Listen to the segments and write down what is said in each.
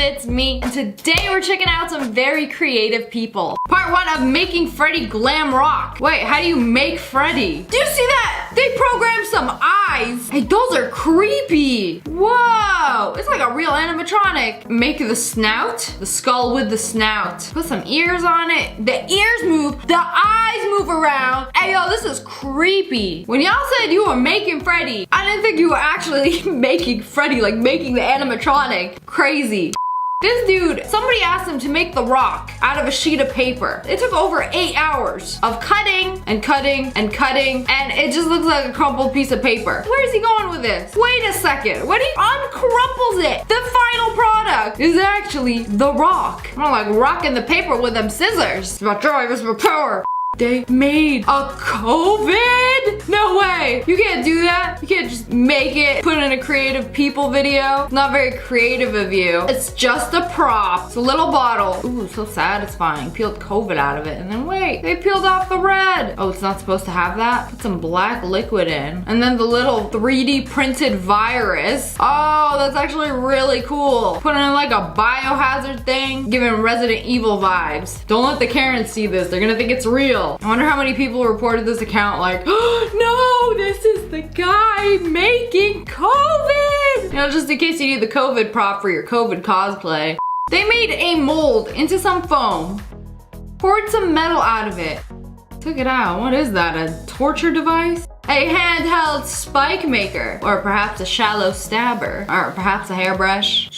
it's me, and today we're checking out some very creative people. Part 1 of making Freddy glam rock. Wait, how do you make Freddy? Do you see that? They programmed some eyes. Hey, those are creepy. Whoa, it's like a real animatronic. Make the snout, the skull with the snout. Put some ears on it. The ears move, the eyes move around. Hey, yo, this is creepy. When y'all said you were making Freddy, I didn't think you were actually making Freddy, like making the animatronic. Crazy. This dude, somebody asked him to make the rock out of a sheet of paper. It took over 8 hours of cutting and cutting and cutting, and it just looks like a crumpled piece of paper. Where is he going with this? Wait a second. When he uncrumples it, the final product is actually the rock. I'm like rocking the paper with them scissors. It's my drive, it's my power. They made a COVID? No way. You can't do that. You can't just make it, put it in a creative people video. It's not very creative of you. It's just a prop. It's a little bottle. Ooh, so satisfying. Peeled COVID out of it. And then wait, they peeled off the red. Oh, it's not supposed to have that? Put some black liquid in. And then the little 3D printed virus. Oh, that's actually really cool. Put it in like a biohazard thing, giving Resident Evil vibes. Don't let the Karens see this. They're gonna think it's real. I wonder how many people reported this account like, oh, no, this is the guy making COVID. You know, just in case you need the COVID prop for your COVID cosplay. They made a mold into some foam, poured some metal out of it, took it out. What is that, a torture device? A handheld spike maker, or perhaps a shallow stabber, or perhaps a hairbrush.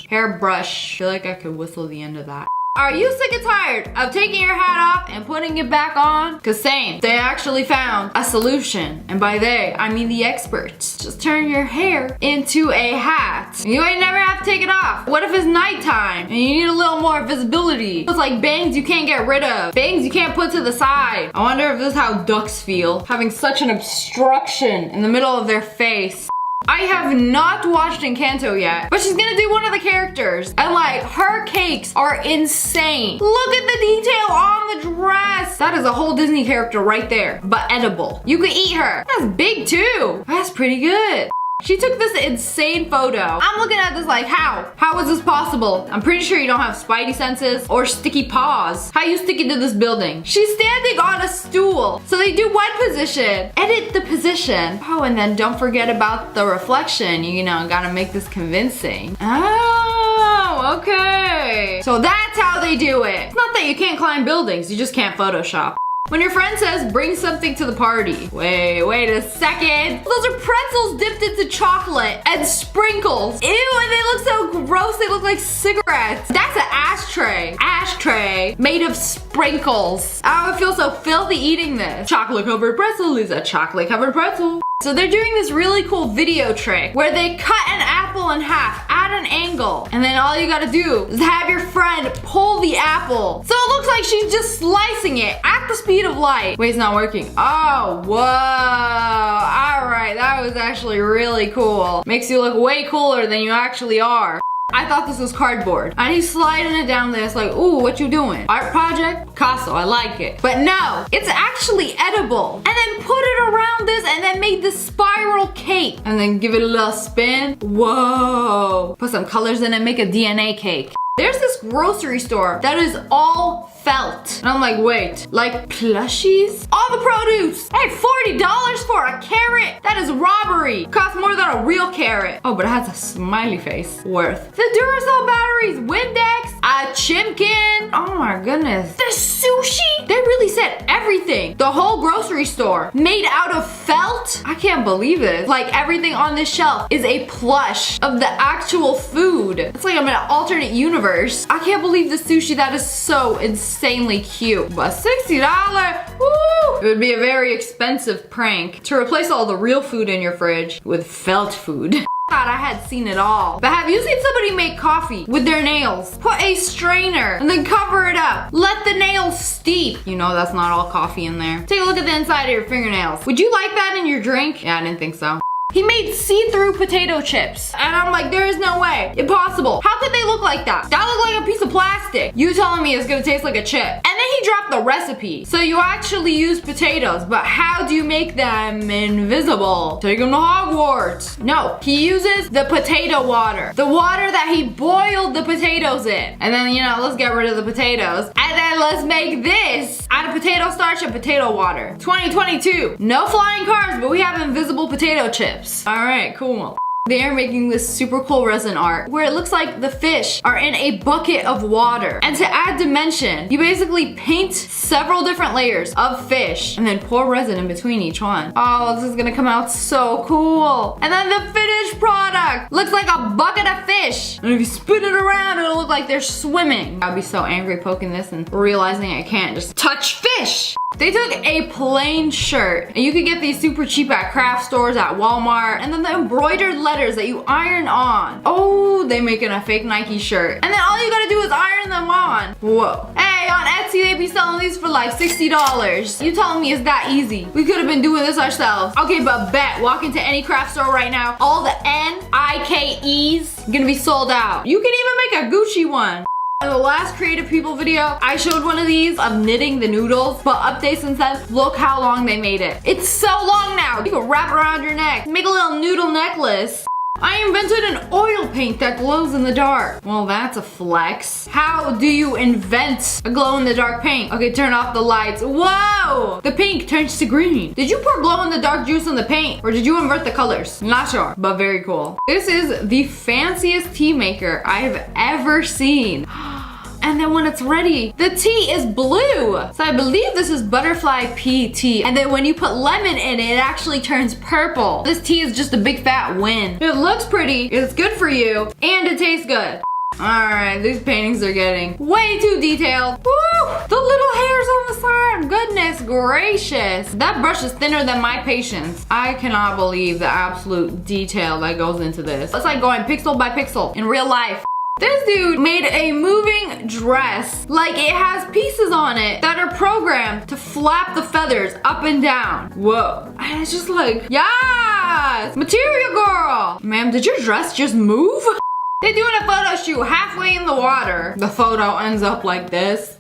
Hairbrush. I feel like I could whistle the end of that. Are you sick and tired of taking your hat off and putting it back on? Cause same, they actually found a solution. And by they, I mean the experts. Just turn your hair into a hat. You ain't never have to take it off. What if it's nighttime and you need a little more visibility? It's like bangs you can't get rid of. Bangs you can't put to the side. I wonder if this is how ducks feel, having such an obstruction in the middle of their face. I have not watched Encanto yet, but she's gonna do one of the characters. And like, her cakes are insane. Look at the detail on the dress. That is a whole Disney character right there, but edible. You could eat her. That's big too. That's pretty good. She took this insane photo. I'm looking at this like, how? How is this possible? I'm pretty sure you don't have spidey senses or sticky paws. How you stick it to this building? She's standing on a stool. So they do one position, edit the position. Oh, and then don't forget about the reflection. You know, gotta make this convincing. Oh, okay. So that's how they do it. It's not that you can't climb buildings, you just can't Photoshop. When your friend says, bring something to the party. Wait a second. Those are pretzels dipped into chocolate and sprinkles. Ew, and they look so gross. They look like cigarettes. That's an ashtray. Ashtray made of sprinkles. I would feel so filthy eating this. Chocolate covered pretzel is a chocolate covered pretzel. So they're doing this really cool video trick where they cut an apple in half at an angle. And then all you gotta do is have your friend pull the apple. So it looks like she's just slicing it at the speed of light. Wait, it's not working. Oh, whoa. All right, that was actually really cool. Makes you look way cooler than you actually are. I thought this was cardboard. And he's sliding it down there. It's like, ooh, what you doing? Art project? Picasso, I like it. But no, it's actually edible. And then put it around this and then made this spiral cake. And then give it a little spin. Whoa. Put some colors in it, make a DNA cake. There's this grocery store that is all felt. And I'm like, wait, like plushies? All the produce. Hey, $40 for a carrot? That is robbery. Costs more than a real carrot. Oh, but it has a smiley face. Worth. The Duracell batteries, Windex, a Chimkin. Oh my goodness. The sushi? They really said everything. The whole grocery store made out of felt? I can't believe it. Like everything on this shelf is a plush of the actual food. It's like I'm in an alternate universe. I can't believe the sushi. That is so insanely cute. But $60, woo! It would be a very expensive prank to replace all the real food in your fridge with felt food. Thought I had seen it all. But have you seen somebody make coffee with their nails? Put a strainer and then cover it up. Let the nails steep. You know that's not all coffee in there. Take a look at the inside of your fingernails. Would you like that in your drink? Yeah, I didn't think so. He made see-through potato chips. And I'm like, there is no way. Impossible. How could they look look like that? That looked like a piece of plastic. You telling me it's gonna taste like a chip. And then he dropped the recipe. So you actually use potatoes, but how do you make them invisible? Take them to Hogwarts. No, he uses the potato water. The water that he boiled the potatoes in. And then, you know, let's get rid of the potatoes. And then let's make this out of potato starch and potato water. 2022. No flying cars, but we have invisible potato chips. All right, cool. They are making this super cool resin art where it looks like the fish are in a bucket of water. And to add dimension, you basically paint several different layers of fish and then pour resin in between each one. Oh, this is gonna come out so cool. And then the finished product looks like a bucket of fish. And if you spin it around, it'll look like they're swimming. I'd be so angry poking this and realizing I can't just touch fish. They took a plain shirt, and you could get these super cheap at craft stores, at Walmart, and then the embroidered letters that you iron on. Oh, they making a fake Nike shirt. And then all you gotta do is iron them on. Whoa. Hey, on Etsy, they be selling these for like $60. You telling me it's that easy? We could have been doing this ourselves. Okay, but bet, walk into any craft store right now, all the Nikes gonna be sold out. You can even make a Gucci one. In the last Creative People video, I showed one of these of knitting the noodles, but updates since then, look how long they made it. It's so long now. You can wrap it around your neck, make a little noodle necklace. I invented an oil paint that glows in the dark. Well, that's a flex. How do you invent a glow-in-the-dark paint? Okay, turn off the lights. Whoa! The pink turns to green. Did you pour glow-in-the-dark juice in the paint, or did you invert the colors? Not sure, but very cool. This is the fanciest tea maker I've ever seen. And then when it's ready, the tea is blue. So I believe this is butterfly pea tea. And then when you put lemon in it, it actually turns purple. This tea is just a big fat win. It looks pretty, it's good for you, and it tastes good. Alright, these paintings are getting way too detailed. Woo! The little hairs on the side, goodness gracious. That brush is thinner than my patience. I cannot believe the absolute detail that goes into this. It's like going pixel by pixel in real life. This dude made a moving dress, like it has pieces on it that are programmed to flap the feathers up and down. Whoa. And it's just like, yes! Material girl! Ma'am, did your dress just move? They're doing a photo shoot halfway in the water. The photo ends up like this.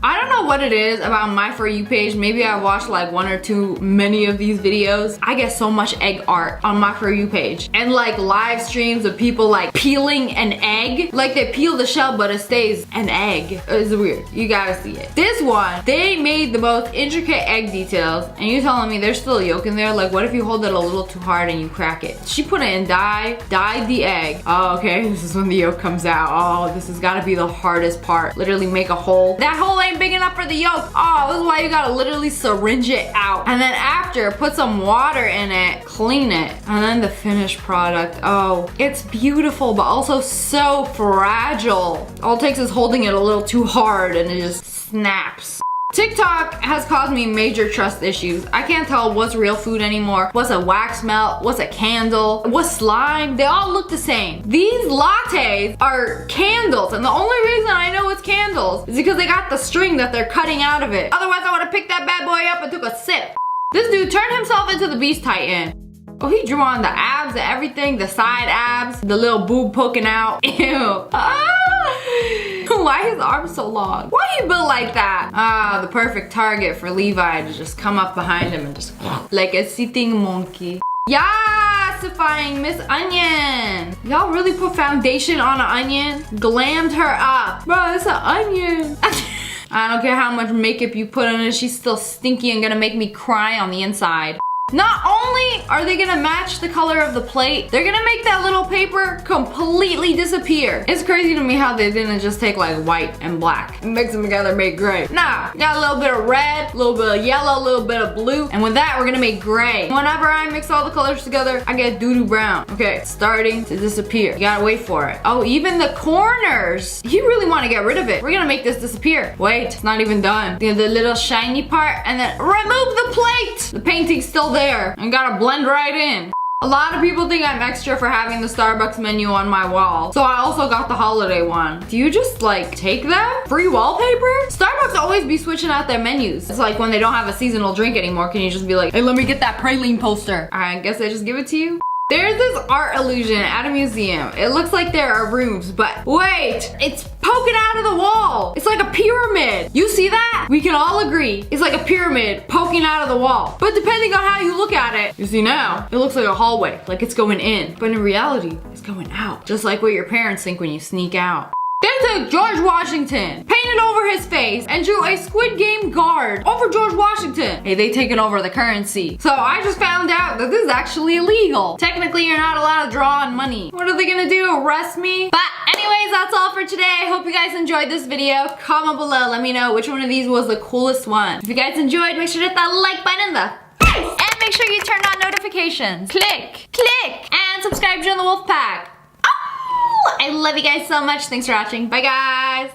I don't know what it is about my For You page. Maybe I watched like one or too many of these videos. I get so much egg art on my For You page. And like live streams of people like peeling an egg. Like they peel the shell but it stays an egg. It's weird. You gotta see it. This one, they made the most intricate egg details. And you're telling me there's still a yolk in there? Like what if you hold it a little too hard and you crack it? She put it in dye, dyed the egg. Oh, okay, this is when the yolk comes out. Oh, this has gotta be the hardest part. Literally make a hole. That hole ain't big enough for the yolk. Oh, this is why you gotta literally syringe it out. And then after, put some water in it, clean it, and then the finished product. Oh, it's beautiful, but also so fragile. All it takes is holding it a little too hard and it just snaps. TikTok has caused me major trust issues. I can't tell what's real food anymore, what's a wax melt, what's a candle, what's slime. They all look the same. These lattes are candles, and the only reason I know it's candles is because they got the string that they're cutting out of it. Otherwise, I would have picked that bad boy up and took a sip. This dude turned himself into the Beast Titan. Oh, he drew on the abs and everything, the side abs, the little boob poking out. Ew. Ah! Why his arms so long? Why he built like that? Ah, the perfect target for Levi to just come up behind him and just like a sitting monkey. Yassifying Miss Onion. Y'all really put foundation on an onion? Glammed her up. Bro, it's an onion. I don't care how much makeup you put on it, she's still stinky and gonna make me cry on the inside. Not only are they gonna match the color of the plate, they're gonna make that little paper completely disappear. It's crazy to me how they didn't just take like white and black and mix them together and make gray. Nah, got a little bit of red, a little bit of yellow, a little bit of blue, and with that we're gonna make gray. Whenever I mix all the colors together, I get doo-doo brown. Okay, it's starting to disappear. You gotta wait for it. Oh, even the corners. You really wanna get rid of it. We're gonna make this disappear. Wait, it's not even done. The little shiny part, and then remove the plate. The painting's still there and gotta blend right in. A lot of people think I'm extra for having the Starbucks menu on my wall, so I also got the holiday one. Do you just like take that? Free wallpaper? Starbucks always be switching out their menus. It's like when they don't have a seasonal drink anymore, can you just be like, hey, let me get that praline poster? I guess I just give it to you. There's this art illusion at a museum. It looks like there are rooms, but wait, it's poking out of the wall. It's like a pyramid. You see that? We can all agree it's like a pyramid poking out of the wall. But depending on how you look at it, you see now, it looks like a hallway, like it's going in. But in reality, it's going out. Just like what your parents think when you sneak out. They took George Washington, painted over his face, and drew a Squid Game guard over George Washington. Hey, they taken over the currency. So I just found out that this is actually illegal. Technically, you're not allowed to draw on money. What are they gonna do, arrest me? But anyways, that's all for today. I hope you guys enjoyed this video. Comment below, let me know which one of these was the coolest one. If you guys enjoyed, make sure to hit that like button in the face. And make sure you turn on notifications. Click, and subscribe to join the Wolf Pack. I love you guys so much. Thanks for watching. Bye, guys.